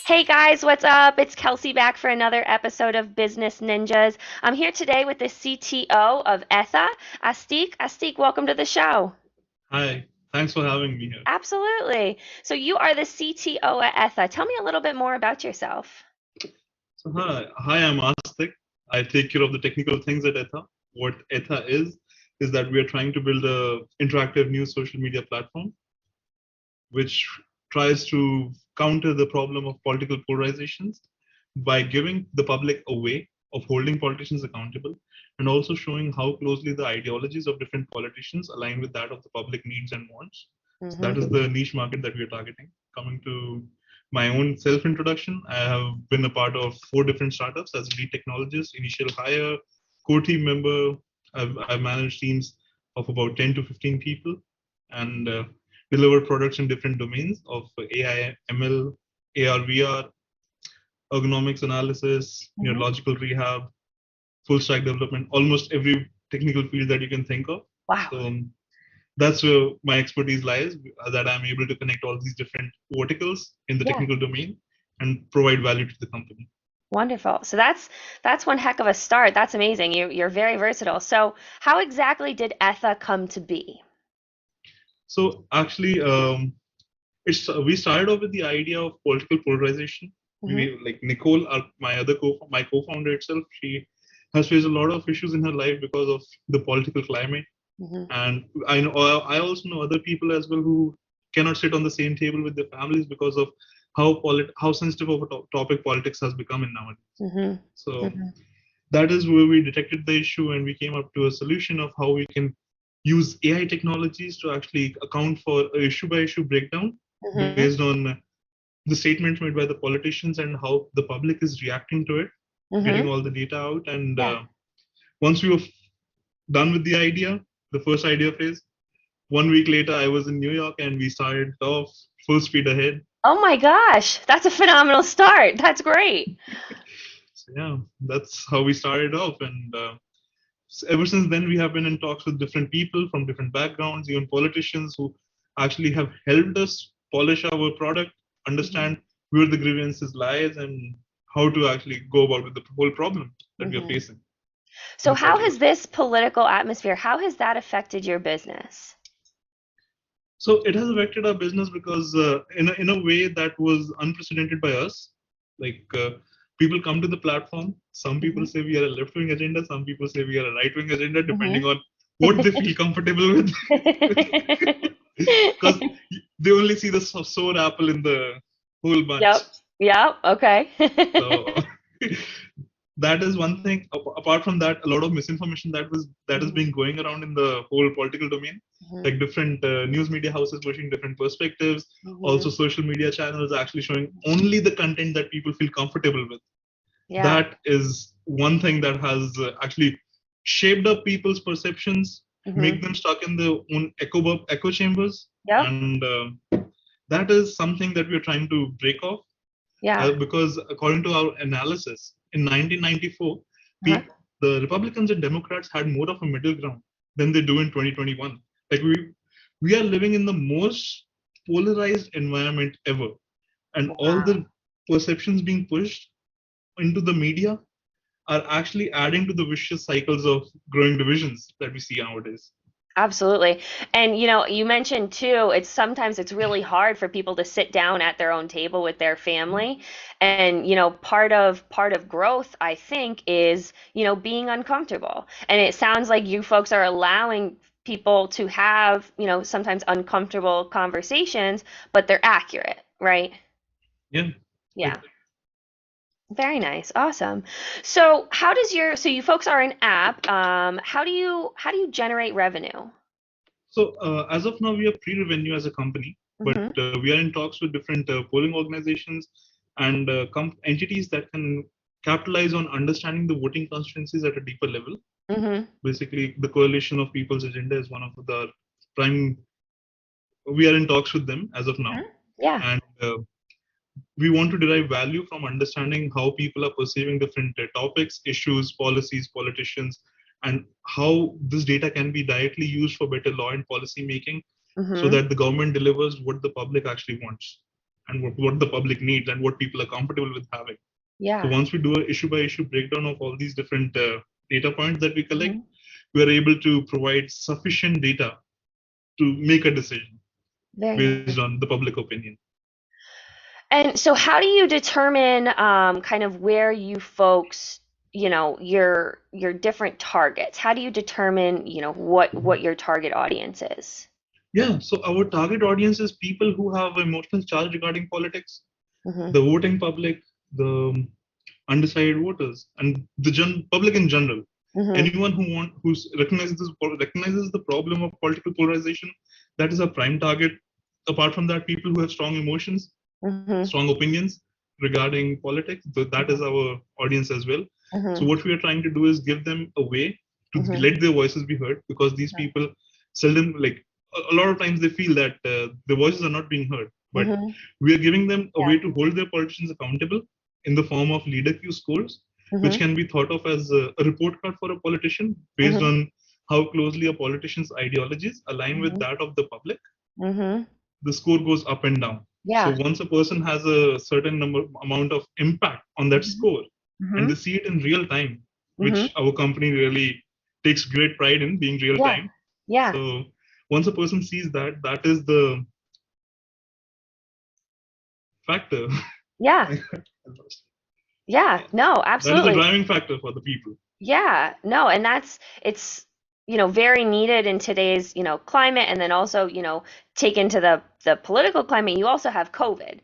Hey guys, what's up? It's Kelsey back for another episode of Business Ninjas. I'm here today with the CTO of Etha, Astik. Astik, welcome to the show. Hi, thanks for having me here. Absolutely. So you are the CTO at Etha. Tell me a little bit more about yourself. So hi, I'm Astik. I take care of the technical things at Etha. What Etha is that we are trying to build a interactive new social media platform which tries to counter the problem of political polarizations by giving the public a way of holding politicians accountable and also showing how closely the ideologies of different politicians align with that of the public needs and wants. So that is Mm-hmm. the niche market that we are targeting. Coming to my own self introduction, I have been a part of 4 different startups as lead technologist, initial hire, core team member. I've managed teams of about 10 to 15 people and delivered products in different domains of AI, ML, AR, VR, ergonomics analysis, Hmm. neurological rehab, full stack development, almost every technical field that you can think of. Wow. So that's where my expertise lies, that I'm able to connect all these different verticals in the Yeah. technical domain and provide value to the company. Wonderful. So that's one heck of a start. That's amazing. You're very versatile. So how exactly did Etha come to be? So actually, we started off with the idea of political polarization. Hmm. We like Nicole, my co-founder itself. She has faced a lot of issues in her life because of the political climate, Hmm. and I also know other people as well who cannot sit on the same table with their families because of how sensitive of a topic politics has become in nowadays. Hmm. So Hmm. that is where we detected the issue and we came up to a solution of how we can use AI technologies to actually account for a issue by issue breakdown based Hmm. on the statements made by the politicians and how the public is reacting to it, getting Hmm. all the data out. And Yeah. once we were done with the idea, the first idea phase, 1 week later, I was in New York and we started off full speed ahead. Oh my gosh, that's a phenomenal start. That's great. So, yeah, that's how we started off. And ever since then, we have been in talks with different people from different backgrounds, even politicians who actually have helped us polish our product, Hmm. understand where the grievances lies, and how to actually go about with the whole problem that we are Hmm. facing So in how particular. has this political atmosphere, how has that affected your business? So it has affected our business because in a way that was unprecedented by us. Like people come to the platform. Some people Hmm. say we are a left-wing agenda. Some people say we are a right-wing agenda, depending Hmm. on what they feel comfortable with. Because they only see the sour apple in the whole bunch. Yep. Yep. Okay. So that is one thing. Apart from that, a lot of misinformation that is Hmm. being going around in the whole political domain, Hmm. like different news media houses pushing different perspectives. Hmm. Also, social media channels actually showing only the content that people feel comfortable with. Yeah. That is one thing that has actually shaped up people's perceptions, make Hmm. them stuck in their own echo chambers, Yep. and that is something that we're trying to break off Yeah. because according to our analysis, in 1994, Uh-huh. the Republicans and Democrats had more of a middle ground than they do in 2021. Like we are living in the most polarized environment ever, and all Wow. the perceptions being pushed into the media are actually adding to the vicious cycles of growing divisions that we see nowadays. Absolutely. And you mentioned too, it's sometimes it's really hard for people to sit down at their own table with their family. And part of growth, I think, is, being uncomfortable. And it sounds like you folks are allowing people to have, sometimes uncomfortable conversations, but they're accurate, right? Yeah, Yeah. like Very nice. Awesome. So you folks are an app. How do you generate revenue? so. As of now, we are pre-revenue as a company, but Mm-hmm. we are in talks with different polling organizations and entities that can capitalize on understanding the voting constituencies at a deeper level. Mm-hmm. Basically, the Coalition of People's Agenda is one of the prime. We are in talks with them as of now, Hmm. Yeah. and we want to derive value from understanding how people are perceiving different topics, issues, policies, politicians, and how this data can be directly used for better law and policy making so Mm-hmm. that the government delivers what the public actually wants. and what the public needs and what people are comfortable with having. So Yeah. once we do an issue by issue breakdown of all these different data points that we collect, Hmm. we are able to provide sufficient data to make a decision Very based nice. on the public opinion. And so how do you determine kind of where you folks, your different targets? How do you determine, what your target audience is? Yeah, so our target audience is people who have emotional charge regarding politics, Mhm. the voting public, the undecided voters, and the public in general. Mhm. Anyone who's recognizes the problem of political polarization, that is a prime target. Apart from that, people who have strong emotions, Mhm. strong opinions regarding politics, that is Mhm. our audience as well. So Mhm. what we are trying to do is give them a way to Mhm. let their voices be heard, because these people seldom, like, a lot of times they feel that their voices are not being heard, but Mhm. we are giving them a Yeah. way to hold their politicians accountable in the form of leader Q scores, which Mhm. can be thought of as a report card for a politician based Mhm. on how closely a politician's ideologies align with Mhm. that of the public. Mhm. The score goes up and down. So Yeah. once a person has a certain amount of impact on that Mhm. score, and they Mhm. see it in real time, Mhm. which our company really takes great pride in being real Yeah. time. Yeah. So once a person sees that, that is the factor. Yeah. Yeah. Yeah, No, that is the absolutely. driving factor for the people. Yeah, no, and it's very needed in today's climate, and then also take into the political climate. You also have COVID,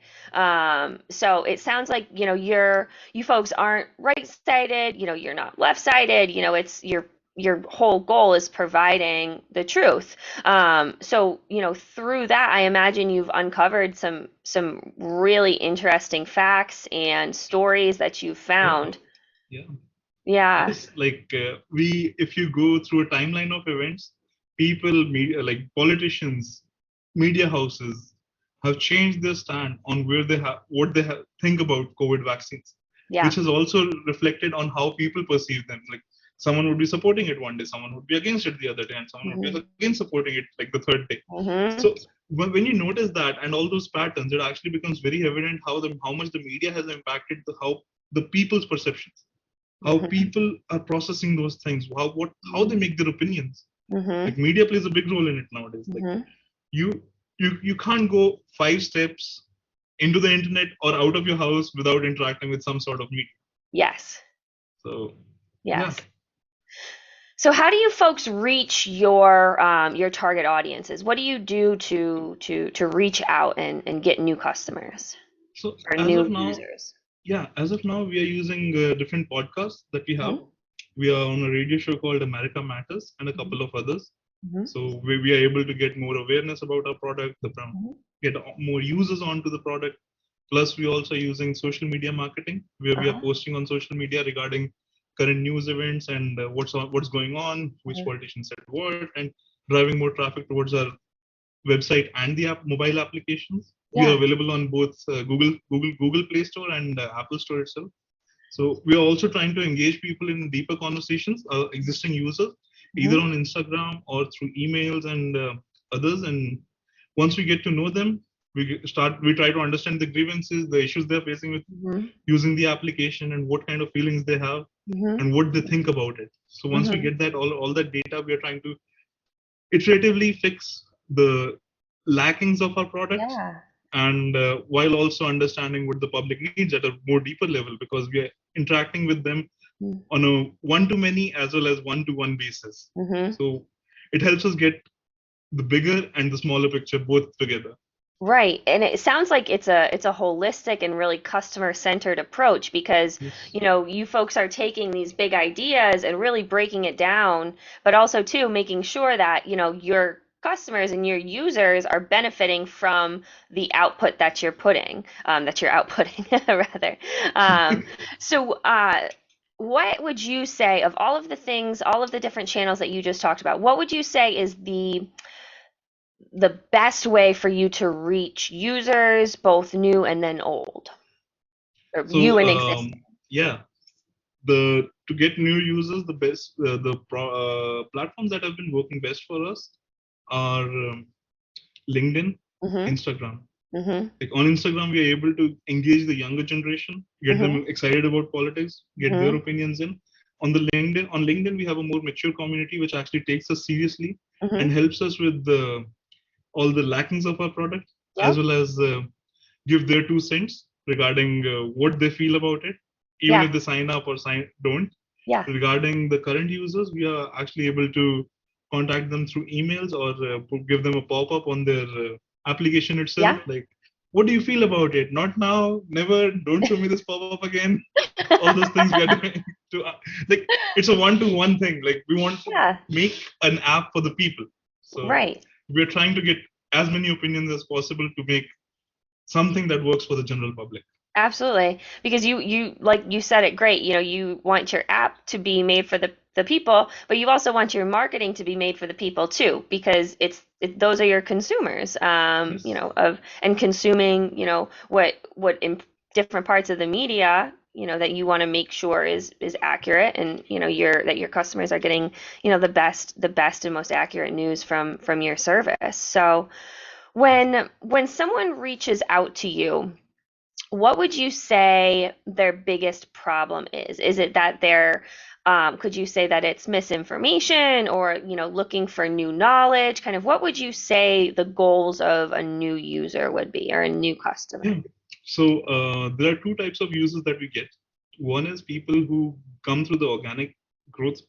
so it sounds like you folks aren't right-sided. You're not left-sided. It's your whole goal is providing the truth. So through that, I imagine you've uncovered some really interesting facts and stories that you've Yeah, found. yeah. Yeah. Yes, like if you go through a timeline of events, people, media, like politicians, media houses, have changed their stand on where they have what they have, think about COVID vaccines, Yeah. which has also reflected on how people perceive them. Like someone would be supporting it one day, someone would be against it the other day, and someone would be Mhm. again supporting it like the third day. So Mhm. when you notice that and all those patterns, it actually becomes very evident how much the media has impacted how the people's perceptions, how Mhm. people are processing those things, how they Mhm. make their opinions. Like Mhm. media plays a big role in it nowadays. Like Mhm. you you can't go 5 steps into the internet or out of your house without interacting with some sort of media. Yes. So yeah. Yes. So how do you folks reach your target audiences? What do you do to reach out and get new customers So or as new of now, users? yeah, as of now, we are using different podcasts that we have. Mhm. We are on a radio show called America Matters and a Mhm. couple of others. Mhm. So we are able to get more awareness about our product, Mhm. get more users onto the product. Plus, we also are using social media marketing, where we are Uh-huh. posting on social media regarding current news events and what's going on, which Mhm. politician said what, and driving more traffic towards our website and the mobile applications. We are Yeah. available on both Google Play Store and Apple Store itself. So we are also trying to engage people in deeper conversations, existing users, either Mhm. on Instagram or through emails and others. And once we get to know them, we try to understand the grievances, the issues they're facing with Mhm. using the application, and what kind of feelings they have Mhm. and what they think about it. So once we Mhm. get that all that data, we are trying to iteratively fix the lackings of our product, Yeah. and while also understanding what the public needs at a more deeper level, because we are interacting with them on a one-to-many as well as one-to-one basis. Mhm. So it helps us get the bigger and the smaller picture both together. Right. And it sounds like it's a holistic and really customer-centered approach because, Yes. you folks are taking these big ideas and really breaking it down, but also too making sure that, your customers and your users are benefiting from the output that you're outputting rather. Um, so what would you say of all of the things, all of the different channels that you just talked about, what would you say is the best way for you to reach users, both new and then old, or new So and existing? yeah, the to get new users, the best platforms that have been working best for us are LinkedIn, Mm-hmm. Instagram. Mhm. Like on Instagram, we are able to engage the younger generation, get them Mhm. excited about politics, get their Mhm. opinions in. On LinkedIn, we have a more mature community which actually takes us seriously and Mhm. helps us with all the lackings of our product, as Yep. well as give their 2 cents regarding what they feel about it, even Yeah. if they sign up or don't. Yeah. Regarding the current users, we are actually able to contact them through emails or give them a pop-up on their application itself, Yeah. like, what do you feel about it? Not now, never, don't show me this pop-up again. All those things we are doing to like, it's a one-to-one thing. Like, we want to Yeah. make an app for the people. So Right. we're trying to get as many opinions as possible to make something that works for the general public. Absolutely. Because you like you said it great. You want your app to be made for the people, but you also want your marketing to be made for the people too, because those are your consumers. Yes. Of and consuming, what in different parts of the media, that you want to make sure is accurate, and your customers are getting, the best and most accurate news from your service. So when someone reaches out to you, what would you say their biggest problem is? Is it that could you say that it's misinformation, or, looking for new knowledge? Kind of what would you say the goals of a new user would be, or a new customer? Yeah. So there are 2 types of users that we get. One is people who come through the organic growth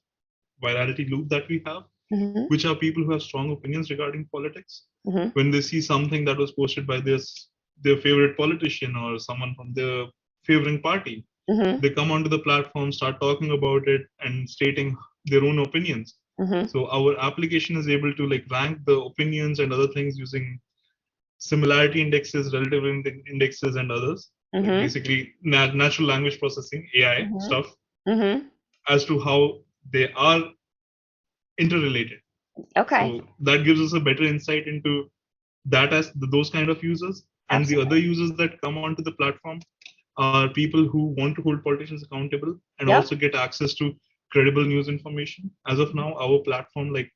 virality loop that we have, Mm-hmm. which are people who have strong opinions regarding politics. Mm-hmm. When they see something that was posted by their favorite politician or someone from their favoring party, Mm-hmm. they come onto the platform, start talking about it, and stating their own opinions. Mm-hmm. So our application is able to like rank the opinions and other things using similarity indexes, relative indexes, and others, like Mm-hmm. basically natural language processing (AI) Mm-hmm. stuff, Mm-hmm. as to how they are interrelated. Okay. So that gives us a better insight into that as those kind of users. And the other Absolutely. users that come onto the platform are people who want to hold politicians accountable and Yep. also get access to credible news information. As of now, our platform like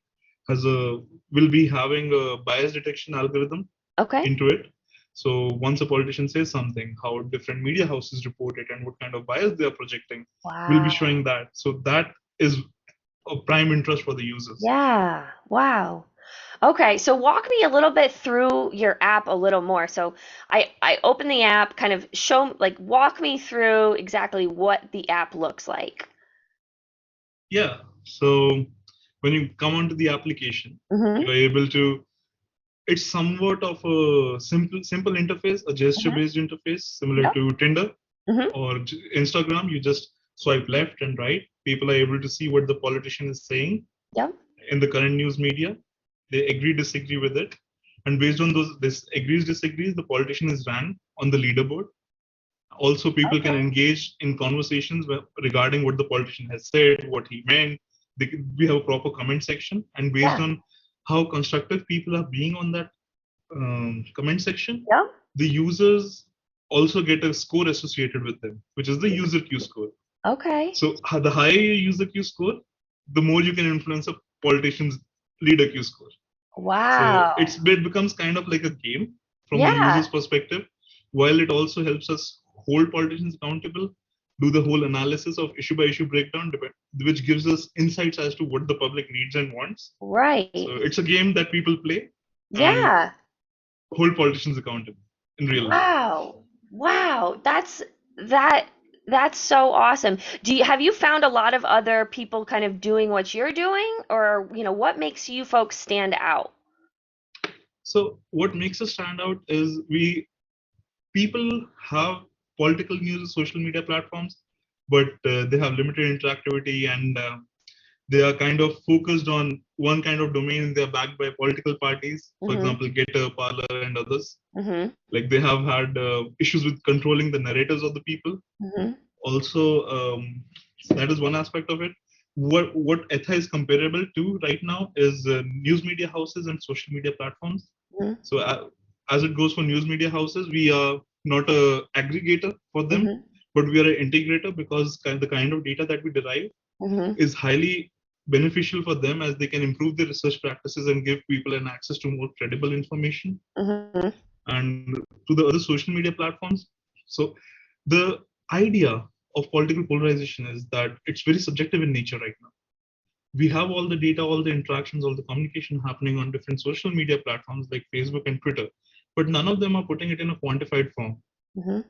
has a will be having a bias detection algorithm Okay. into it. So once a politician says something, how different media houses report it and what kind of bias they are projecting, we'll be Wow. showing that. So that is a prime interest for the users. Yeah. Wow. Okay, so walk me a little bit through your app a little more. So I open the app, kind of walk me through exactly what the app looks like. Yeah. So when you come onto the application, Mm-hmm. you're able to. It's somewhat of a simple interface, a Mm-hmm. gesture-based interface, similar Yep. to Tinder Mm-hmm. or Instagram. You just swipe left and right. People are able to see what the politician is saying Yep. in the current news media. They agree, disagree with it. And based on those agrees, disagrees, the politician is ranked on the leaderboard. Also, people can Okay. engage in conversations regarding what the politician has said, what he meant. We have a proper comment section. And based Yeah. on how constructive people are being on that comment section, Yep. the users also get a score associated with them, which is the user Q score. Okay. So the higher your user Q score, the more you can influence a politician's leader Q score. So Wow. it becomes kind of like a game from the Yeah. user's perspective, while it also helps us hold politicians accountable, do the whole analysis of issue by issue breakdown, which gives us insights as to what the public needs and wants. So Right. it's a game that people play and Yeah. hold politicians accountable in real life. Wow. Wow. That that's so awesome. Have you found a lot of other people kind of doing what you're doing, or, what makes you folks stand out? So what makes us stand out is we people have political news social media platforms, but they have limited interactivity and they are kind of focused on one kind of domain. They're backed by political parties, for Mm-hmm. example, Getter, Parler, and others. Mm-hmm. Like they have had issues with controlling the narratives of the people. Mm-hmm. Also, that is one aspect of it. What Etha is comparable to right now is news media houses and social media platforms. So as it goes for news media houses, we are not a aggregator for them, Mm-hmm. but we are an integrator because the kind of data that we derive Mm-hmm. is highly beneficial for them as they can improve their research practices and give people an access to more credible information. Mm-hmm. and to the other social media platforms. So the idea of political polarization is that it's very subjective in nature right now. We have all the data, all the interactions, all the communication happening on different social media platforms like Facebook and Twitter, but none of them are putting it in a quantified form. Mm-hmm.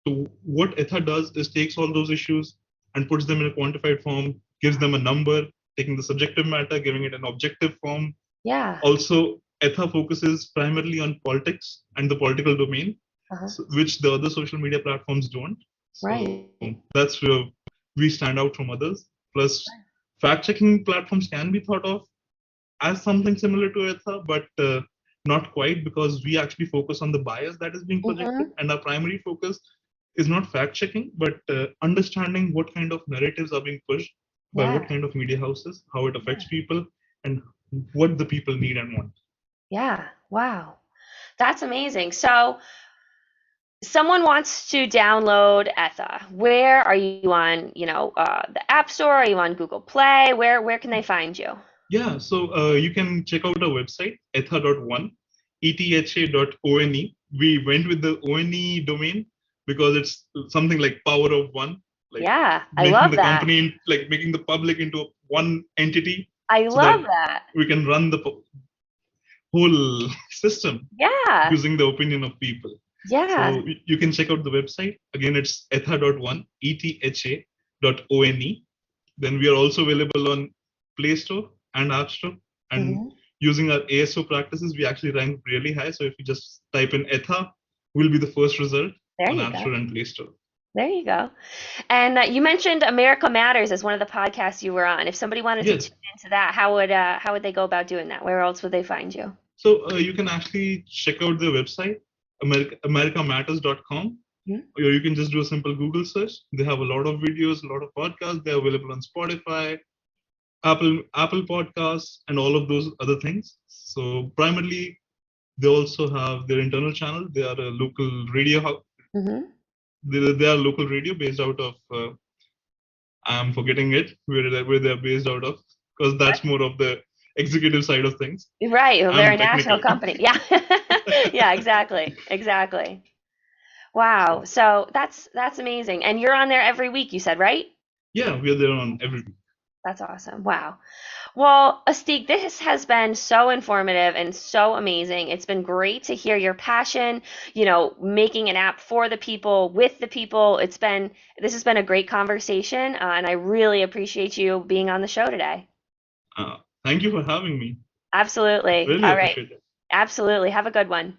So what Etha does is takes all those issues and puts them in a quantified form, gives them a number, taking the subjective matter, giving it an objective form. Yeah. Also, Etha focuses primarily on politics and the political domain, Uh-huh. which the other social media platforms don't. So Right. that's where we stand out from others. Plus, fact-checking platforms can be thought of as something similar to Etha, but not quite, because we actually focus on the bias that is being projected, Mm-hmm. and our primary focus is not fact-checking, but understanding what kind of narratives are being pushed by Yeah. what kind of media houses, how it affects people, and what the people need and want. Yeah. Wow. That's amazing. So, someone wants to download Etha. Where are you on, the App Store? Are you on Google Play? Where can they find you? Yeah, so you can check out our website, etha.one, etha.one. We went with the one domain because it's something like power of one, like Yeah, I making love the that. company, like making the public into one entity I so that love that. we can run the whole system Yeah. using the opinion of people. Yeah. So you can check out the website. Again, it's etha.one, etha.one. Then we are also available on Play Store and App Store. And Hmm. using our ASO practices, we actually rank really high. So if you just type in Etha, will be the first result There on you App go. Store and Play Store. There you go. And you mentioned America Matters as one of the podcasts you were on. If somebody wanted to Yes. tune into that, how would they go about doing that? Where else would they find you? So you can actually check out the website, americamatters.com, Mhm. or you can just do a simple Google search. They have a lot of videos, a lot of podcasts. They're available on Spotify, Apple Podcasts, and all of those other things. So primarily, they also have their internal channel. They are a local radio. Mhm. They are local radio based out of. I'm forgetting it where they're based out of, because that's more of the executive side of things. Right. Well, they're I'm a national technical. company. Yeah. Yeah, exactly. Exactly. Wow. So that's amazing. And you're on there every week, you said, right? Yeah, we are there on every. That's awesome. Wow. Well, Astik, this has been so informative and so amazing. It's been great to hear your passion, making an app for the people, with the people. This has been a great conversation, and I really appreciate you being on the show today. Thank you for having me. Absolutely. Really All right. appreciate it. Absolutely. Have a good one.